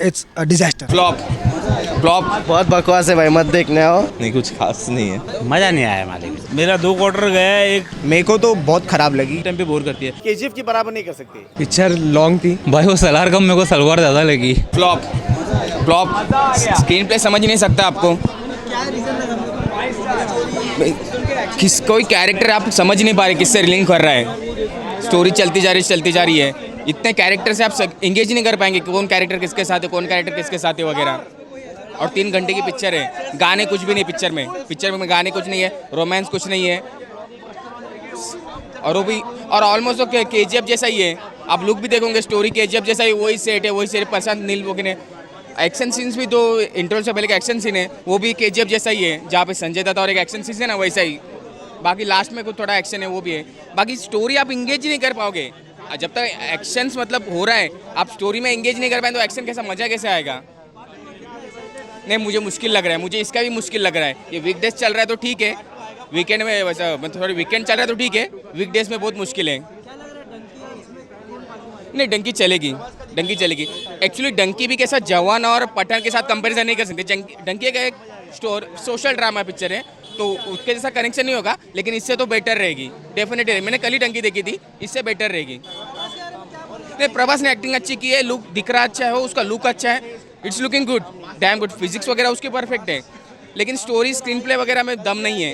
It's a disaster. Flop flop बहुत बकवास है भाई, मत देखने आओ। नहीं, कुछ खास नहीं है। मज़ा नहीं आया मालिक। मेरा 2 क्वार्टर गया है, एक मेरे को तो बहुत खराब लगी। टाइम पे बोर करती है। केजीएफ की बराबर नहीं कर सकती। पिक्चर लॉन्ग थी। भाई वो सलार कम, मेरे को सलवार ज़्यादा लगी। फ्लॉप फ्लॉप स्क्रीन प्ले समझ ही नहीं सकता आपको। किस कोई कैरेक्टर आप समझ नहीं पा रहे किससे रिलिंक कर रहा है। स्टोरी चलती जा रही है। इतने कैरेक्टर से आप एंगेज नहीं कर पाएंगे कि कौन कैरेक्टर किसके साथ है, कौन कैरेक्टर किसके साथ है वगैरह। और 3 घंटे की पिक्चर है, गाने कुछ भी नहीं पिक्चर में गाने कुछ नहीं है, रोमांस कुछ नहीं है। और वो भी और ऑलमोस्ट तो केजीएफ जैसा ही है। आप लुक भी देखोगे, स्टोरी केजीएफ जैसा ही, वही सेट है, वही सेट। प्रशांत नील वो ने एक्शन सीन्स भी तो इंट्रो से पहले का एक्शन सीन है वो भी केजीएफ जैसा ही है, जहाँ पे संजय दत्त और एक एक्शन सीन है ना वैसा ही। बाकी लास्ट में कुछ थोड़ा एक्शन है वो भी है। बाकी स्टोरी आप इंगेज ही नहीं कर पाओगे जब तक एक्शंस मतलब हो रहा है। आप स्टोरी में इंगेज नहीं कर पाए तो एक्शन कैसा मजा कैसे आएगा। नहीं, मुझे मुश्किल लग रहा है, मुझे इसका भी मुश्किल लग रहा है। ये वीकडेज चल रहा है तो ठीक है, वीकेंड में वैसा मतलब थोड़ी वीकेंड चल रहा है तो ठीक है, वीकडेज में बहुत मुश्किल है। नहीं, डंकी चलेगी। एक्चुअली डंकी भी कैसा जवान और पठान के साथ कंपैरिजन नहीं कर सकते। डंकी का एक सोशल ड्रामा पिक्चर है तो उसके जैसा कनेक्शन नहीं होगा, लेकिन इससे तो बेटर रहेगी डेफिनेटली। मैंने कल ही डंकी देखी थी, इससे बेटर रहेगी। नहीं, प्रभास ने एक्टिंग अच्छी की है, लुक दिख रहा अच्छा है, उसका लुक अच्छा है, it's looking good, damn good. Physics वगैरह उसके परफेक्ट है, लेकिन स्टोरी स्क्रीन प्ले वगैरह में दम नहीं है।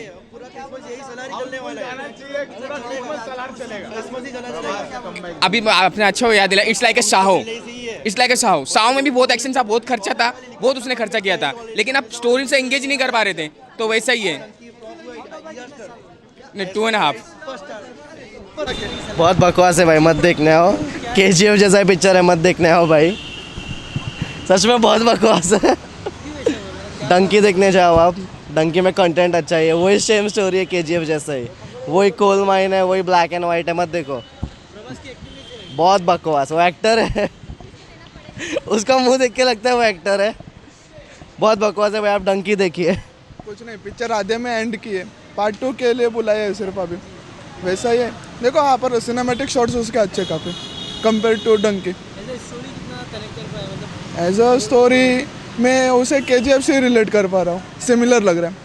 अभी आपने अच्छा याद दिला, इट्स लाइक ए साहो में भी बहुत एक्शन था, बहुत खर्चा था, बहुत उसने खर्चा किया था, लेकिन आप स्टोरी से एंगेज नहीं कर पा रहे थे, तो वैसा ही है। नहीं, 2.5। बहुत बकवास है भाई, मत देखने आओ। केजीएफ जैसा पिक्चर है, मत देखने आओ भाई, सच में बहुत बकवास है। डंकी देखने जाओ आप, डंकी में कंटेंट अच्छा है, वही सेम स्टोरी है केजीएफ जैसा ही, वही कोल माइन है, वही ब्लैक एंड वाइट है, मत देखो। बहुत बकवास, वो एक्टर है। उसका मुंह देख के लगता है वो एक्टर है। बहुत बकवास है भाई, आप डंकी देखिए। कुछ नहीं, पिक्चर आधे में एंड की है, पार्ट 2 के लिए बुलाया है सिर्फ अभी, वैसा ही है। देखो यहाँ पर सिनेमैटिक शॉट्स उसके अच्छे काफ़ी compare to Dunki. As a story मैं उसे केजीएफ से रिलेट कर पा रहा हूँ, सिमिलर लग रहा है।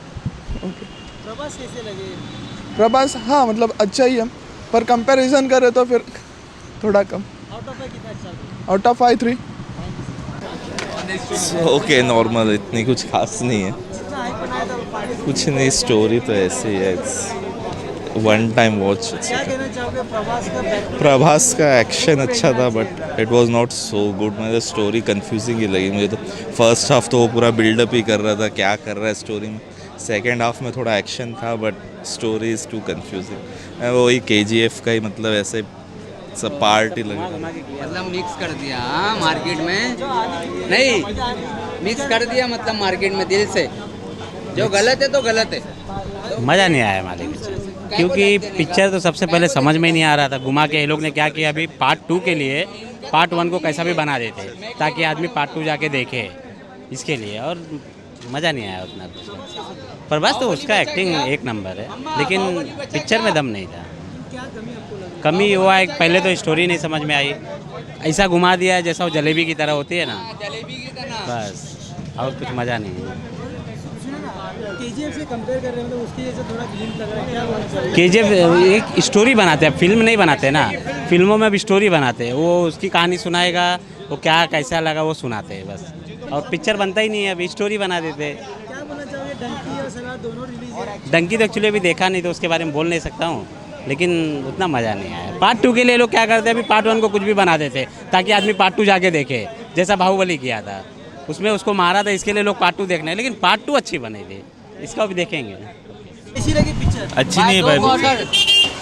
ओके, प्रभास कैसे लगे? प्रभास हाँ मतलब अच्छा ही है, पर कंपैरिजन करें तो फिर थोड़ा कम। Out of 5 3। ओके, नॉर्मल, इतनी कुछ खास नहीं है। कुछ नहीं, स्टोरी तो ऐसे ही है, वन टाइम वॉच। क्या कहना चाहोगे प्रभास का एक्शन अच्छा था but it was not so good. मुझे स्टोरी कंफ्यूजिंग ही लगी मुझे तो। फर्स्ट हाफ तो वो पूरा बिल्डअप ही कर रहा था, क्या कर रहा है स्टोरी में। सेकेंड हाफ में थोड़ा एक्शन था but story is too confusing. वही केजीएफ का ही मतलब ऐसे सब पार्ट ही लगा, मतलब मिक्स कर दिया मार्केट में, नहीं मिक्स कर दिया मतलब मार्केट में दिल से। जो गलत है तो गलत है। मज़ा नहीं आया मालिक, क्योंकि पिक्चर तो सबसे पहले समझ में ही नहीं आ रहा था। घुमा के ये लोग ने क्या किया, अभी पार्ट 2 के लिए पार्ट 1 को कैसा भी बना देते ताकि आदमी पार्ट 2 जाके देखे, इसके लिए। और मज़ा नहीं आया उतना कुछ। पर बस तो उसका एक्टिंग एक नंबर है, लेकिन पिक्चर में दम नहीं था। कमी हुआ है, पहले तो स्टोरी नहीं समझ में आई, ऐसा घुमा दिया है जैसा वो जलेबी की तरह होती है ना, बस, और कुछ मज़ा नहीं है। केजीएफ से कंपेयर कर रहे हैं, मतलब उसकी जैसे थोड़ा ग्लिम्स लग रहा है, क्या बोलना चाहिए? केजीएफ एक स्टोरी बनाते हैं, फिल्म नहीं बनाते ना। फिल्मों में भी स्टोरी बनाते हैं, वो उसकी कहानी सुनाएगा, वो क्या कैसा लगा वो सुनाते हैं बस। और पिक्चर बनता ही नहीं है, अभी स्टोरी बना देते हैं। क्या बोलना चाहोगे? डंकी और सलार दोनों रिलीज है। डंकी तो एक्चुअली अभी देखा नहीं तो उसके बारे में बोल नहीं सकता हूँ, लेकिन उतना मज़ा नहीं आया। पार्ट 2 के लिए लोग क्या करते हैं, अभी पार्ट 1 को कुछ भी बना देते ताकि आदमी पार्ट 2 जाके देखे, जैसा बाहुबली किया था, उसमें उसको मारा था, इसके लिए लोग पार्ट 2 देखने। लेकिन पार्ट 2 अच्छी बनी थी, इसका भी देखेंगे। कैसी लगी पिक्चर? अच्छी नहीं है भाई।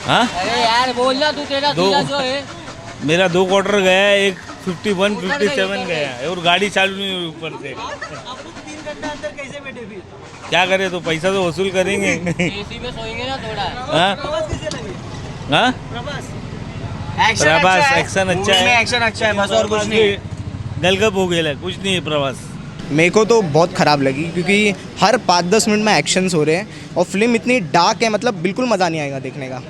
हाँ, अरे यार बोलना तू, तेरा जो है। मेरा 2 क्वार्टर गया है, एक 51 57 गया है, और गाड़ी चालू नहीं हुई ऊपर से। आपको 3 घंटा अंदर कैसे बैठे फिर? क्या करें, तो पैसा तो वसूल करेंगे। एसी में सोएंगे ना थोड़ा। हाँ प्रभास कैसे लगे? हाँ, प्रभास एक्शन अच्छा है, एक्शन अच्छा है, बस और कुछ नहीं। गलगप हो गया, कुछ नहीं है प्रभास। मेरे को तो बहुत ख़राब लगी क्योंकि हर 5-10 मिनट में एक्शंस हो रहे हैं और फिल्म इतनी डार्क है, मतलब बिल्कुल मज़ा नहीं आएगा देखने का।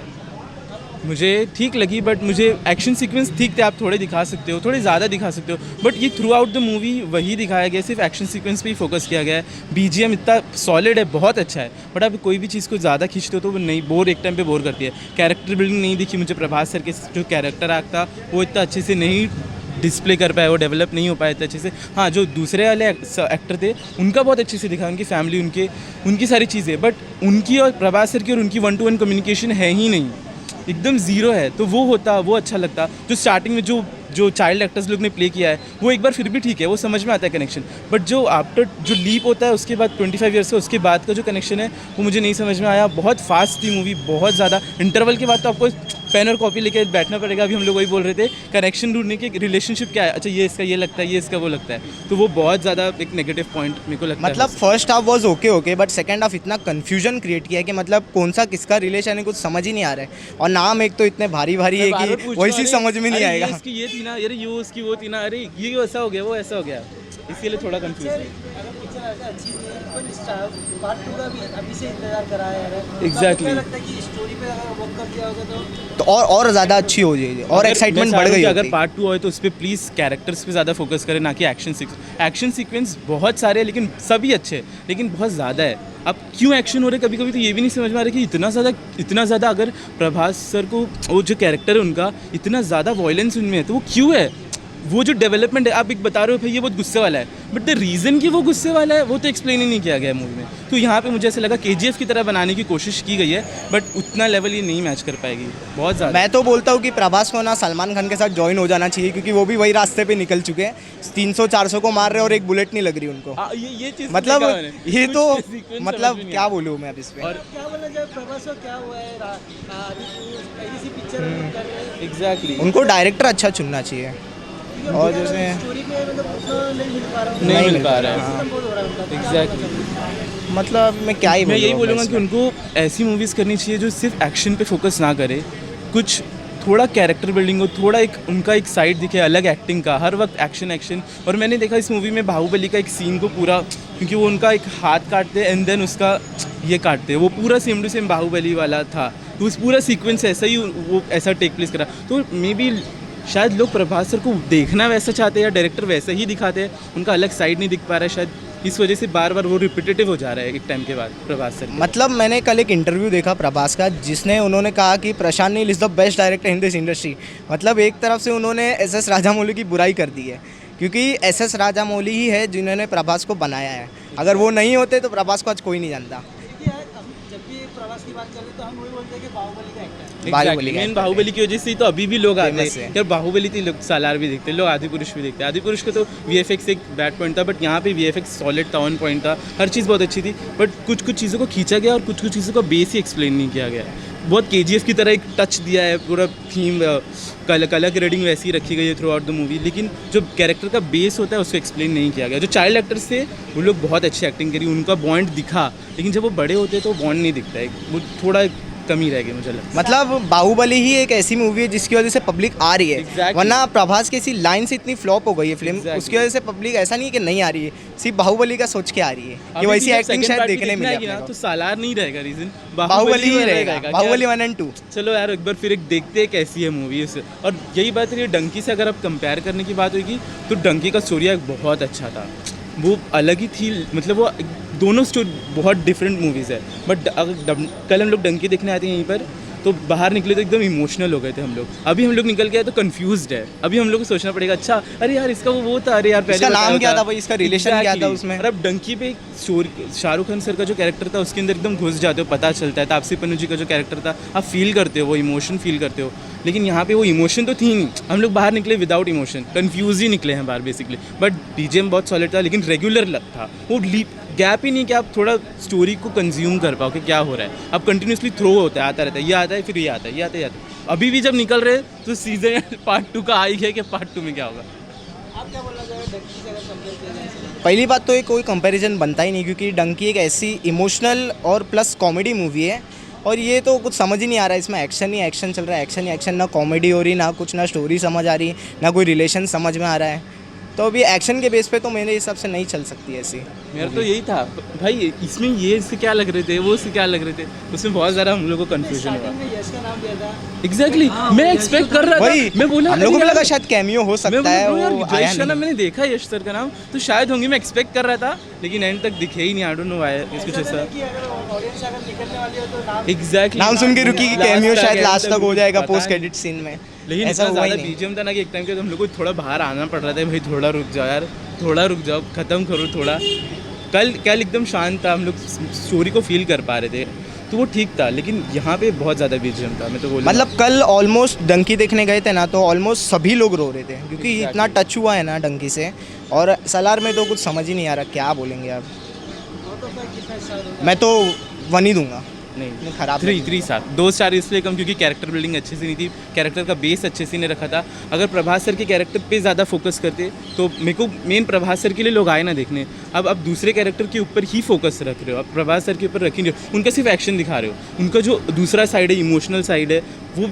मुझे ठीक लगी, बट मुझे एक्शन सीक्वेंस ठीक थे, आप थोड़े दिखा सकते हो, थोड़े ज़्यादा दिखा सकते हो, बट ये थ्रू आउट द मूवी वही दिखाया गया, सिर्फ एक्शन सीक्वेंस पे ही फोकस किया गया है। बीजीएम इतना सॉलिड है, बहुत अच्छा है, बट आप कोई भी चीज़ को ज़्यादा खींचते हो तो वो नहीं, बोर एक टाइम पे बोर करती है। कैरेक्टर बिल्डिंग नहीं दिखी मुझे, प्रभास सर के जो कैरेक्टर आर्क था वो इतना अच्छे से नहीं डिस्प्ले कर पाए, वो डेवलप नहीं हो पाए इतने अच्छे से। हाँ, जो दूसरे वाले एक्टर थे उनका बहुत अच्छे से दिखा, उनकी फैमिली, उनकी सारी चीज़ें, बट उनकी और प्रभास सर की और उनकी 1-to-1 कम्युनिकेशन है ही नहीं, एकदम ज़ीरो है। तो वो होता, वो अच्छा लगता। जो स्टार्टिंग में जो चाइल्ड एक्टर्स लोग ने प्ले किया है वो एक बार फिर भी ठीक है, वो समझ में आता है कनेक्शन, बट जो आफ्टर जो लीप होता है उसके बाद 25 ईयर्स से उसके बाद का जो कनेक्शन है वो मुझे नहीं समझ में आया। बहुत फास्ट थी मूवी, बहुत ज़्यादा। इंटरवल के बाद तो आपको पेन और कॉपी लेके बैठना पड़ेगा। अभी हम लोग वही बोल रहे थे, कनेक्शन ढूंढने की, रिलेशनशिप क्या है, अच्छा ये इसका ये लगता है, ये इसका वो लगता है, तो वो बहुत ज़्यादा एक नेगेटिव पॉइंट मेरे को लगता है। मतलब first half was okay, but second half इतना कन्फ्यूजन क्रिएट किया है कि मतलब कौन सा किसका रिलेशन है कुछ समझ ही नहीं आ रहा है, और नाम एक तो इतने भारी भारी है कि वही चीज़ समझ में नहीं आएगा। इसकी ये थी ना, अरे ये उसकी वो थी ना, अरे ये ऐसा हो गया, वो ऐसा हो गया, इसके लिए थोड़ा कंफ्यूज है। अच्छी नहीं है, पर पार्ट 2 का भी अभी से इंतजार करा है। Exactly. लगता है कि स्टोरी पे अगर वर्क कर दिया होगा तो और ज़्यादा अच्छी हो जाएगी और एक्साइटमेंट बढ़ गई। अगर पार्ट 2 आए तो उस पर प्लीज़ कैरेक्टर्स पे ज़्यादा फोकस करें, ना कि एक्शन सीक्वेंस बहुत सारे हैं, लेकिन सभी अच्छे हैं, लेकिन बहुत ज़्यादा है। अब क्यों एक्शन हो रहे कभी कभी तो ये भी नहीं समझ में आ रहा कि इतना ज़्यादा अगर प्रभास सर को वो जो कैरेक्टर है उनका इतना ज़्यादा वॉयलेंस उनमें है तो वो क्यों है? वो जो डेवलपमेंट है, आप एक बता रहे हो भाई ये बहुत गुस्से वाला है, बट द रीज़न कि वो गुस्से वाला है वो तो एक्सप्लेन ही नहीं किया गया है मूवी में। तो यहाँ पे मुझे ऐसा लगा KGF की तरह बनाने की कोशिश की गई है, बट उतना लेवल ये नहीं मैच कर पाएगी, बहुत ज़्यादा। मैं तो बोलता हूँ कि प्रभास को ना सलमान खान के साथ ज्वाइन हो जाना चाहिए, क्योंकि वो भी वही रास्ते पे निकल चुके हैं, 300-400 को मार रहे और एक बुलेट नहीं लग रही उनको। ये चीज़ मतलब ये तो मतलब क्या बोलूँ मैं अब इस पे। और क्या बोलना चाहिए, प्रभास को क्या हुआ है, पहली सी पिक्चर कर रहे हैं। एग्जैक्टली, उनको डायरेक्टर अच्छा चुनना चाहिए, और जैसे स्टोरी पे मतलब उतना नहीं मिल पा रहा हूँ, नहीं मिल पा रहा है। बहुत हो रहा है उनका। एग्जैक्टली, मतलब मैं क्या ही मैं यही बोलूँ बोलूँगा कि उनको ऐसी मूवीज़ करनी चाहिए जो सिर्फ एक्शन पे फोकस ना करे, कुछ थोड़ा कैरेक्टर बिल्डिंग हो, थोड़ा एक उनका एक साइड दिखे अलग एक्टिंग का, हर वक्त एक्शन। और मैंने देखा इस मूवी में बाहुबली का एक सीन को पूरा, क्योंकि वो उनका एक हाथ काटते हैं एंड देन उसका ये काटते हैं, वो पूरा सेम टू सेम बाहुबली वाला था, तो उस पूरा सीक्वेंस ऐसा ही वो ऐसा टेक प्लेस करा। तो मे बी शायद लोग प्रभास सर को देखना वैसा चाहते हैं या डायरेक्टर वैसा ही दिखाते हैं, उनका अलग साइड नहीं दिख पा रहा है, शायद इस वजह से बार बार वो रिपीटेटिव हो जा रहा है एक टाइम के बाद प्रभास सर। मतलब मैंने कल एक इंटरव्यू देखा प्रभास का, जिसने उन्होंने कहा कि Prashanth Neel is the best director in this industry. मतलब एक तरफ से उन्होंने एस राजामौली की बुराई कर दी है, क्योंकि एस राजामौली ही है जिन्होंने प्रभास को बनाया है। अगर वो नहीं होते तो प्रभास को आज कोई नहीं जानता। जब भी प्रभास की बात कर रहे तो हम वही बोलते हैं कि बाहुबली का एक्टर है। बाहुबली मेन बाहुबली की वजह से ही तो अभी भी लोग आते Famous हैं है। यार, बाहुबली थी लोग सालार भी देखते हैं, लोग आदिपुरुष भी देखते हैं। आदिपुरुष का तो VFX एक बैड पॉइंट था, बट यहाँ पे VFX सॉलिड था, ऑन पॉइंट था, हर चीज़ बहुत अच्छी थी, बट कुछ चीज़ों को खींचा गया और कुछ चीज़ों का बेस ही एक्सप्लेन नहीं किया गया। बहुत KGF की तरह एक टच दिया है, पूरा थीम कलर ग्रेडिंग वैसी रखी गई है थ्रू आउट द मूवी, लेकिन जो कैरेक्टर का बेस होता है उसको एक्सप्लेन नहीं किया गया। जो चाइल्ड एक्टर्स थे वो लोग बहुत अच्छी एक्टिंग करी, उनका बॉन्ड दिखा, लेकिन जब वो बड़े होते हैं तो बॉन्ड नहीं दिखता है, वो थोड़ा कमी रह गई मुझे लगता है। मतलब बाहुबली ही एक ऐसी मूवी है जिसकी वजह से पब्लिक आ रही है। Exactly. वरना प्रभास की ऐसी लाइन से इतनी फ्लॉप हो गई है फिल्म, Exactly. उसकी वजह से पब्लिक ऐसा नहीं है कि नहीं आ रही है, सिर्फ बाहुबली का सोच के आ रही है कि वैसी एक्टिंग शायद देखने मिले अपने ना, को। तो सालार नहीं रहेगा, रीजन बाहुबली ही रहेगा, बाहुबली 1 और 2। चलो यार एक बार फिर एक देखते हैं कैसी है मूवी उसे। और यही बात है, डंकी से अगर आप कंपेयर करने की बात होगी तो डंकी का स्टोरी बहुत अच्छा था, वो अलग ही थी, मतलब वो दोनों स्टोरी बहुत डिफरेंट मूवीज़ है। बट अगर कल हम लोग डंकी देखने आते हैं यहीं पर, तो बाहर निकले तो एकदम इमोशनल हो गए थे हम लोग। अभी हम लोग निकल गए तो कंफ्यूज्ड है, अभी हम लोग को सोचना पड़ेगा, अच्छा अरे यार इसका वो था, अरे यार पहले इसका नाम क्या था भाई, इसका रिलेशन क्या था उसमें। और अब डंकी पे एक स्टोरी, शाहरुख खान सर का जो कैरेक्टर था उसके अंदर एकदम घुस जाते हो, पता चलता है। तापसी पन्नू जी का जो कैरेक्टर था आप फील करते हो, वो इमोशन फील करते हो, लेकिन यहाँ पे वो इमोशन तो थी नहीं, हम लोग बाहर निकले विदाउट इमोशन, कन्फ्यूज ही निकले हैं बाहर बेसिकली। बट BGM बहुत सॉलिड था, लेकिन रेगुलर था, वो गैप ही नहीं कि आप थोड़ा स्टोरी को कंज्यूम कर पाओ कि क्या हो रहा है। अब कंटिन्यूसली थ्रो होता है, आता रहता है, ये आता है फिर ये आता है, ये आता है, ये आता है। अभी भी जब निकल रहे तो सीजन पार्ट 2 का आ ही गया कि पार्ट 2 में क्या होगा। आप क्या बोलना चाहोगे डंकी से अगर कंपेयर किया जाए? पहली बात तो ये कोई कंपैरिजन बनता ही नहीं, क्योंकि डंकी एक ऐसी इमोशनल और प्लस कॉमेडी मूवी है, और ये तो कुछ समझ ही नहीं आ रहा है, इसमें एक्शन ही एक्शन चल रहा है, एक्शन ही एक्शन, ना कॉमेडी हो रही, ना कुछ, ना स्टोरी समझ आ रही, ना कोई रिलेशन समझ में आ रहा है। तो अभी एक्शन के बेस पे तो मेरे हिसाब से नहीं चल सकती ऐसी। मेरा तो यही था भाई, इसमें ये इससे क्या लग रहे थे, वो इससे क्या लग रहे थे, उसमें बहुत ज़्यादा हम लोग को कन्फ्यूजन हुआ। यश का नाम दिया था। एग्जैक्टली मैं एक्सपेक्ट कर रहा वही था, मैं बोला हम लोगों को अरे भी लगा यार, शायद कैमियो हो मैं सकता है, बोला यार वो आया यश का नाम नहीं। मैंने देखा यश सर का नाम, तो शायद होंगे, मैं एक्सपेक्ट कर रहा था, लेकिन एंड तक दिखे ही नहीं। आई डोंट नो व्हाई कुछ ऐसा। कि अगर ऑडियंस अगर निकलने वाली हो तो नाम एग्जैक्टली नाम सुन के रुकी कि Last कैमियो तक, शायद end लास्ट तक हो जाएगा पता पोस्ट नहीं। क्रेडिट सीन में, लेकिन ऐसा इतना हुआ ही ज़्यादा नहीं। बीजीएम था ना कि एक टाइम के तो हम लोग को थोड़ा बाहर आना पड़ रहा था, भाई थोड़ा रुक जाओ यार, थोड़ा रुक जाओ, ख़त्म करो थोड़ा। कल एकदम शांत था, हम लोग स्टोरी को फील कर पा रहे थे, तो वो ठीक था। लेकिन यहाँ पे बहुत ज़्यादा बीजीएम था, मैं तो बोलूँगा। मतलब कल ऑलमोस्ट डंकी देखने गए थे ना, तो ऑलमोस्ट सभी लोग रो रहे थे क्योंकि इतना टच हुआ है ना डंकी से। और सलार में तो कुछ समझ ही नहीं आ रहा क्या बोलेंगे अब। मैं तो 1 ही दूंगा, नहीं खराब 3 स्टार, 2 स्टार इसलिए कम क्योंकि कैरेक्टर बिल्डिंग अच्छे से नहीं थी, कैरेक्टर का बेस अच्छे से नहीं रखा था। अगर प्रभास सर के कैरेक्टर पे ज़्यादा फोकस करते तो मेरे को मेन प्रभास सर के लिए लोग आए ना देखने। अब दूसरे कैरेक्टर के ऊपर ही फोकस रख रहे हो, अब प्रभास सर के ऊपर रख ही नहीं रहे हो, उनका सिर्फ एक्शन दिखा रहे हो। उनका जो दूसरा साइड है, इमोशनल साइड है, वो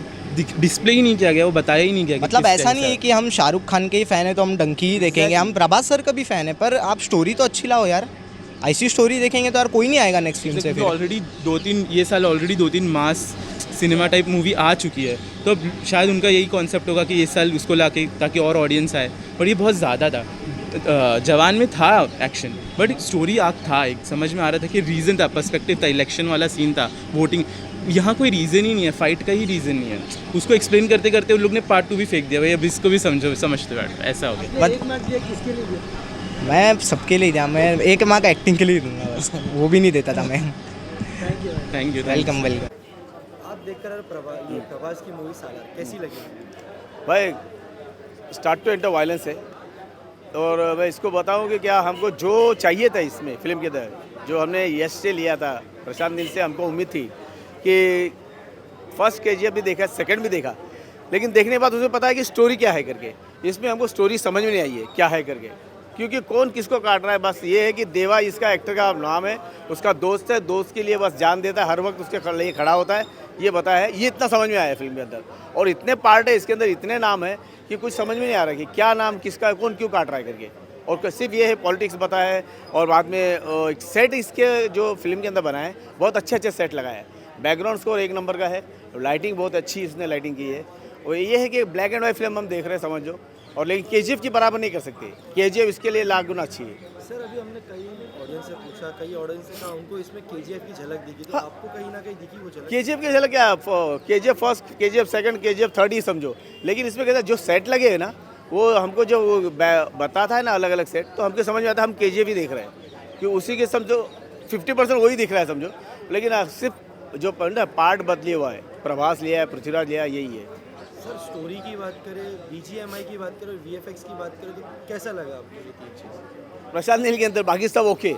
डिस्प्ले ही नहीं किया गया, वो बताया ही नहीं गया। मतलब ऐसा नहीं है कि हम शाहरुख खान के ही फ़ैन है तो हम डंकी ही देखेंगे, हम प्रभास सर का भी फ़ैन है, पर आप स्टोरी तो अच्छी लाओ यार। ऐसी स्टोरी देखेंगे तो यार कोई नहीं आएगा नेक्स्ट फिल्म से फिर। ऑलरेडी 2-3 ये साल ऑलरेडी 2-3 मास सिनेमा टाइप मूवी आ चुकी है, तो अब शायद उनका यही कॉन्सेप्ट होगा कि ये साल उसको लाके ताकि और ऑडियंस आए। और ये बहुत ज़्यादा था। जवान में था एक्शन, बट स्टोरी आर्क था, एक समझ में आ रहा था कि रीज़न था, पर्सपेक्टिव था, इलेक्शन वाला सीन था, वोटिंग। यहाँ कोई रीज़न ही नहीं है, फाइट का ही रीज़न नहीं है। उसको एक्सप्लेन करते करते उन लोग ने पार्ट 2 भी फेंक दिया, भाई अब इसको भी समझते बैठो, ऐसा हो गया। एक मार्क दिया किसके लिए दिया? मैं सबके लिए दिया, मैं 1 मार्क एक्टिंग के लिए दूंगा बस, वो भी नहीं देता था मैं। Thank you. Welcome welcome. आप देखकर प्रभास की मूवी सालार कैसी लगी? भाई स्टार्ट टू एंड वायलेंस है, और मैं इसको बताऊं कि क्या हमको जो चाहिए था इसमें फिल्म के अंदर, जो हमने यश से लिया था, प्रशांत नील से हमको उम्मीद थी कि फर्स्ट केजीएफ भी देखा, सेकंड भी देखा, लेकिन देखने के बाद उसे पता है कि स्टोरी क्या है करके। इसमें हमको स्टोरी समझ में नहीं आई है क्या है करके, क्योंकि कौन किसको काट रहा है। बस ये है कि देवा इसका एक्टर का नाम है, उसका दोस्त है, दोस्त के लिए बस जान देता है, हर वक्त उसके लिए खड़ा होता है, ये बताया है। ये इतना समझ में आया है फिल्म के अंदर, और इतने पार्ट है इसके अंदर, इतने नाम है कि कुछ समझ में नहीं आ रहा कि क्या नाम किसका, कौन क्यों काट रहा है करके। और सिर्फ ये है पॉलिटिक्स बताया है, और बाद में सेट इसके जो फिल्म के अंदर बनाए बहुत अच्छे सेट लगाए हैं। बैकग्राउंड स्कोर 1 नंबर का है, लाइटिंग बहुत अच्छी इसने लाइटिंग की है। और ये है कि ब्लैक एंड वाइट फिल्म हम देख रहे हैं समझो, और लेकिन केजीएफ की बराबर नहीं कर सकते। केजीएफ इसके लिए लाख गुना अच्छी है। सर अभी हमने कई ऑडियंस से पूछा, कई ऑडियंस से कहा उनको इसमें केजीएफ की झलक दिखी, तो आपको कहीं ना कहीं दिखी वो झलक? केजीएफ की झलक क्या, KGF first, KGF second, KGF third ही समझो। लेकिन इसमें कहता जो सेट लगे हैं ना, वो हमको जो बताता है ना अलग अलग सेट, तो हमको समझ में आता है हम केजीएफ ही देख रहे हैं, कि उसी के समझो 50% वही दिख रहा है समझो। लेकिन सिर्फ जो पार्ट बदली हुआ है, प्रभास लिया है, पृथ्वीराज लिया है, यही है। सर स्टोरी की बात करें, बीजीएमआई की बात करें, वीएफएक्स की बात करें, तो कैसा लगा आपको ये 3 चीज़? प्रशांत नील के अंदर बाकी सब ओके,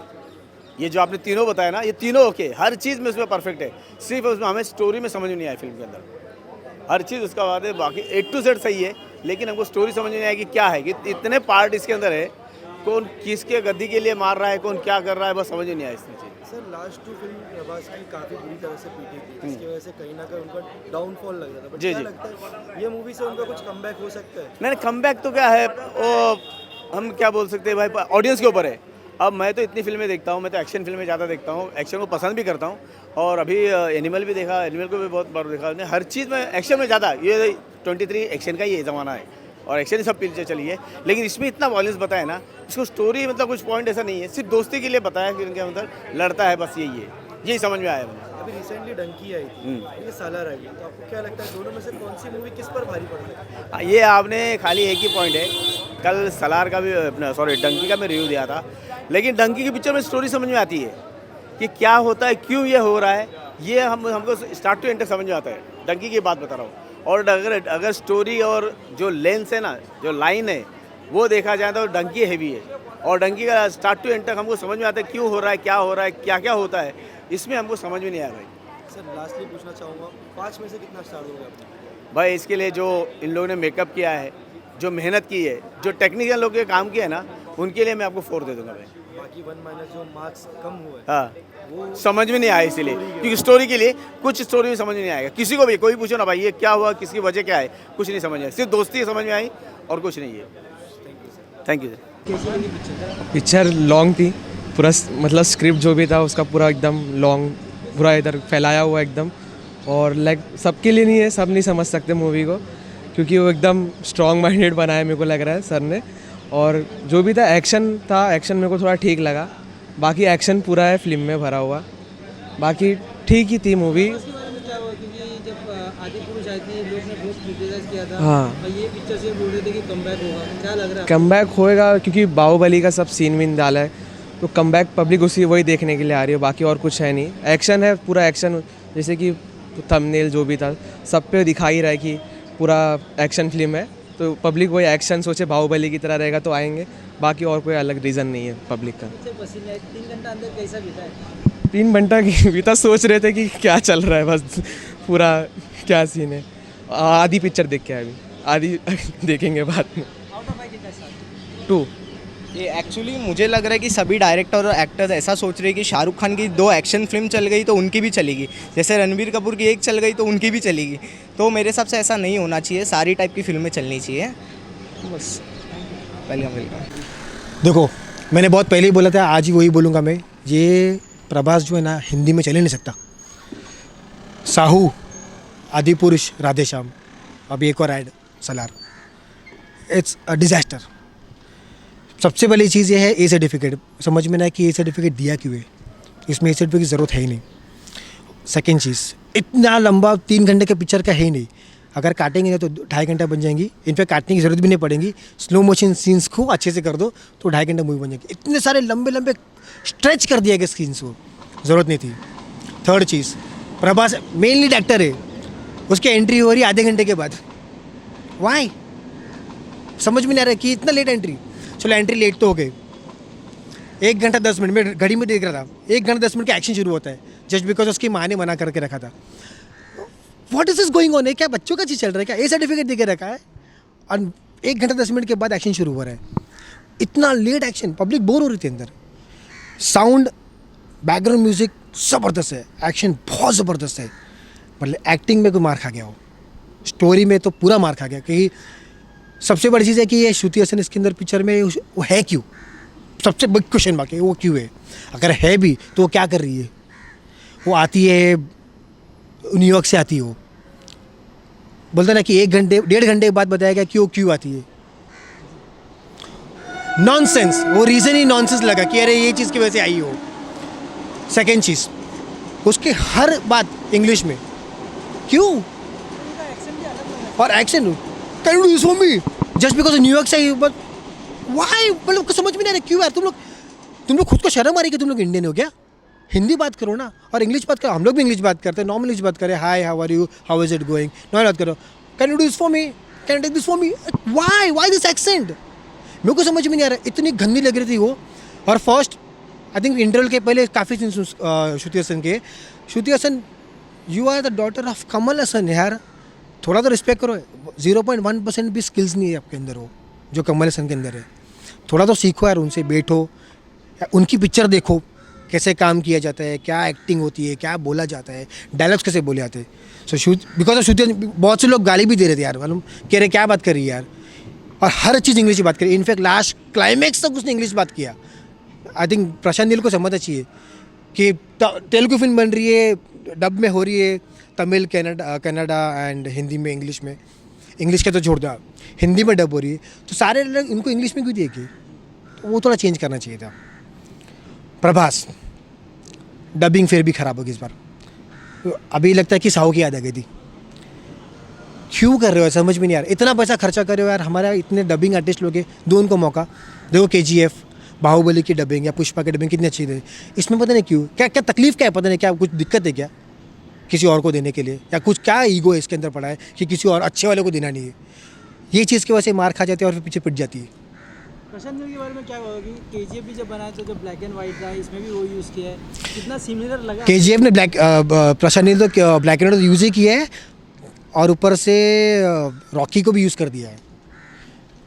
ये जो आपने तीनों बताया ना, ये तीनों ओके, हर चीज़ में उसमें परफेक्ट है। सिर्फ उसमें हमें स्टोरी में समझ में नहीं आई फिल्म के अंदर, हर चीज़ उसका बात है, बाकी A to Z सही है, लेकिन हमको स्टोरी समझ में नहीं आई कि क्या है, कि इतने पार्ट इसके अंदर है, कौन किसके गद्दी के लिए मार रहा है, कौन क्या कर रहा है, बस समझ में नहीं आया इसमें चीज़। सर लास्ट 2 फिल्म प्रभास की काफ़ी बुरी तरह से पीटी थी, जिसकी वजह से कहीं ना कहीं उनका डाउनफॉल लग रहा था, बट क्या लगता है ये मूवी से उनका कुछ कमबैक हो सकता है? नहीं, कमबैक तो क्या है, वो हम क्या बोल सकते हैं भाई, ऑडियंस के ऊपर है। अब मैं तो इतनी फिल्में देखता हूँ, मैं तो एक्शन फिल्में ज़्यादा देखता हूँ, एक्शन को पसंद भी करता हूँ, और अभी एनिमल भी देखा, एनिमल को भी बहुत बार देखा। हर चीज़ में एक्शन में ज़्यादा, ये 23 एक्शन का ही ज़माना है, और एक्शन ही सब पीछे चली है। लेकिन इसमें इतना वायलेंस बताया ना, इसको स्टोरी मतलब कुछ पॉइंट ऐसा नहीं है, सिर्फ दोस्ती के लिए बताया कि उनके अंदर लड़ता है, बस यही समझ में आया मुझे। अभी रिसेंटली डंकी आई थी, ये सालार आई है, तो आपको क्या लगता है दोनों में से कौन सी मूवी किस पर भारी पड़ रही है? ये आपने खाली एक ही पॉइंट है, कल सलार का भी अपना डंकी का मैं रिव्यू दिया था, लेकिन डंकी की पिक्चर में स्टोरी समझ में आती है कि क्या होता है, क्यों ये हो रहा है, ये हमको स्टार्ट टू एंड समझ में आता है। डंकी की बात बता रहा हूँ। और अगर स्टोरी और जो लेंस है ना, जो लाइन है, वो देखा जाए तो डंकी हैवी है, और डंकी का स्टार्ट टू एंड तक हमको समझ में आता है क्यों हो रहा है, क्या हो रहा है, क्या क्या होता है, इसमें हमको समझ में नहीं आया भाई। सर लास्टली पूछना चाहूँगा, 5 में से कितना स्टार दोगे आप? भाई इसके लिए जो इन लोगों ने मेकअप किया है, जो मेहनत की है, जो टेक्निकल लोग के काम किया है ना, उनके लिए मैं आपको 4 दे दूंगा भाई। बाकी 1- जो मार्क्स कम हुए, हाँ, वो समझ में नहीं आया, इसीलिए क्योंकि स्टोरी के लिए कुछ स्टोरी भी समझ में नहीं आएगा किसी को भी। कोई पूछो ना भाई ये क्या हुआ, किसकी वजह क्या है, कुछ नहीं समझ आया, सिर्फ दोस्ती समझ में आई और कुछ नहीं है। Thank you. पिक्चर लॉन्ग थी पूरा, मतलब स्क्रिप्ट जो भी था उसका पूरा एकदम लॉन्ग, पूरा इधर फैलाया हुआ एकदम, और लाइक सबके लिए नहीं है, सब नहीं समझ सकते मूवी को, क्योंकि वो एकदम स्ट्रॉन्ग माइंडेड बनाया मेरे को लग रहा है सर ने। और जो भी था एक्शन मेरे को थोड़ा ठीक लगा, बाकी एक्शन पूरा है फिल्म में भरा हुआ, बाकी ठीक ही थी मूवी। हाँ, ये पिक्चर से बोल रहे थे कि कमबैक होगा, क्या लग रहा है? कमबैक होएगा क्योंकि बाहुबली का सब सीन विन डाला है, तो कमबैक पब्लिक उसी वही देखने के लिए आ रही है, बाकी और कुछ है नहीं। एक्शन है, पूरा एक्शन, जैसे कि थंबनेल जो भी था सब पे दिखा ही रहा है कि पूरा एक्शन फिल्म है, तो पब्लिक वही एक्शन सोचे बाहुबली की तरह रहेगा तो आएंगे, बाकी और कोई अलग रीज़न नहीं है पब्लिक का। 3 घंटा अंदर कैसा बीता है? 3 घंटा की भी तो सोच रहे थे कि क्या चल रहा है, बस पूरा क्या सीन है। आधी पिक्चर देख के अभी आधी देखेंगे बाद में। 2 ये एक्चुअली मुझे लग रहा है कि सभी डायरेक्टर और एक्टर्स ऐसा सोच रहे हैं कि शाहरुख खान की 2 एक्शन फिल्म चल गई तो उनकी भी चलेगी, जैसे रणबीर कपूर की 1 चल गई तो उनकी भी चलेगी। तो मेरे हिसाब से ऐसा नहीं होना चाहिए, सारी टाइप की फिल्में चलनी चाहिए बस। वेलकम। देखो, मैंने बहुत पहले ही बोला था, आज ही वही बोलूँगा मैं, ये प्रभास जो है ना हिंदी में चले नहीं सकता। साहू, आदिपुरुष, राधेश्याम, अब एक और add Salaar, it's a disaster. सबसे पहली चीज़ ये है ए सर्टिफिकेट, समझ में ना है कि ए सर्टिफिकेट दिया क्यों है, इसमें ए सर्टिफिकेट की ज़रूरत है ही नहीं। सेकेंड चीज़, इतना लंबा 3 घंटे के पिक्चर का है ही नहीं, अगर काटेंगे ना तो 2.5 घंटा बन जाएंगी, इनफैक्ट काटने की ज़रूरत भी नहीं पड़ेगी, स्लो मोशन सीन्स को अच्छे से कर दो तो 2.5 घंटा मूवी बन जाएगी। इतने सारे लंबे लंबे स्ट्रेच कर दिया गया सीन्स को, ज़रूरत नहीं थी। थर्ड चीज़, प्रभास मेन लीड एक्टर है, उसकी एंट्री हो रही है आधे घंटे के बाद, वाई समझ में नहीं आ रहा है कि इतना लेट एंट्री। चलो एंट्री लेट तो हो गई, 1 घंटा 10 मिनट में घड़ी में देख रहा था, 1 घंटा 10 मिनट का एक्शन शुरू होता है जस्ट बिकॉज उसकी माँ ने मना करके रखा था। What is this going on है, क्या बच्चों का चीज़ चल रहा है क्या? ए सर्टिफिकेट दे के रखा है और 1 घंटा 10 मिनट के बाद एक्शन शुरू हो रहा है, इतना लेट एक्शन, पब्लिक बोर हो रही थी अंदर। साउंड, बैकग्राउंड म्यूजिक ज़बरदस्त है, एक्शन बहुत ज़बरदस्त है, मतलब एक्टिंग में कोई मार खा गया हो, स्टोरी में तो पूरा मार खा गया। क्योंकि सबसे बड़ी चीज़ है कि ये श्रुति हसन इसके अंदर पिक्चर में वो है क्यों, सबसे बिग क्वेश्चन मार्क है वो क्यों है। अगर है भी तो वो क्या कर रही है, वो आती है न्यूयॉर्क से आती हो, बोलते ना कि 1-1.5 घंटे के बाद बताया गया कि वो क्यों आती है। नॉनसेंस, वो रीज़न ही नॉनसेंस लगा कि अरे ये चीज़ की वजह से आई हो। सेकेंड चीज़, उसकी हर बात इंग्लिश में क्यों, और action can you do this for me just because New York से आई, बट व्हाई, मतलब समझ में नहीं आ रहा क्यों यार। तुम लोग खुद को शर्म आ रही कि तुम लोग इंडियन हो क्या? हिंदी बात करो ना, और इंग्लिश बात करो, हम लोग भी इंग्लिश बात करते हैं, नॉर्मल इंग्लिश बात करें, hi how are you, how is it going, normal बात करो, can you do this for me, can you take this for me, why this accent, मेरे को समझ में नहीं आ रहा, इतनी गंदी लग रही थी वो। और फर्स्ट आई थिंक इंटरवल के पहले काफ़ी सीन श्रुति हसन के, Shruti Haasan you are the daughter of Kamal Haasan यार, थोड़ा तो रिस्पेक्ट करो। 0.1% भी स्किल्स नहीं है आपके अंदर वो जो कमल हसन के अंदर है, थोड़ा तो सीखो यार, उनसे बैठो, उनकी पिक्चर देखो कैसे काम किया जाता है, क्या एक्टिंग होती है, क्या बोला जाता है, डायलॉग्स कैसे बोले जाते हैं। सो बिकॉज ऑफ श्रुति बहुत से लोग गाली भी दे रहे थे यार, मालूम कह रहे क्या बात कर रही है यार, और हर चीज़ इंग्लिश में बात करी, इनफैक्ट लास्ट क्लाइमैक्स तक उसने इंग्लिश बात किया। आई थिंक प्रशांत नील को समझना चाहिए कि तेलुगु फिल्म बन रही है, डब में हो रही है, तमिल, कन्नड़ा एंड हिंदी में, इंग्लिश के तो छोड़ दो, हिंदी में डब हो रही है, तो सारे लोग इनको इंग्लिश में क्यों दिए कि, तो वो थोड़ा चेंज करना चाहिए था। प्रभास डबिंग फिर भी ख़राब होगी इस बार, तो अभी लगता है कि साहू की याद आ गई थी। क्यों कर रहे हो, समझ में नहीं आ रहा, इतना पैसा खर्चा कर रहे हो यार, हमारे इतने डबिंग आर्टिस्ट लोग हैं, दो उनको मौका देखो। KGF, बाहुबली की डबिंग या पुष्पा की डबिंग कितनी अच्छी थी, इसमें पता नहीं क्यों, क्या क्या तकलीफ क्या है, पता नहीं क्या कुछ दिक्कत है क्या किसी और को देने के लिए, या कुछ क्या ईगो है इसके अंदर पड़ा है कि किसी और अच्छे वाले को देना नहीं है। ये चीज़ की वजह से मार खा जाती है और फिर पीछे पिट जाती है। प्रशांत नील के बारे में क्या होगा कि KGF भी जब बनाया तो जो ब्लैक एंड वाइट था, इसमें भी वो यूज़ किया है, कितना सिमिलर लगा। KGF ने प्रशांत नील तो ब्लैक एंड वाइट यूज़ ही किया है, और ऊपर से रॉकी को भी यूज़ कर दिया है।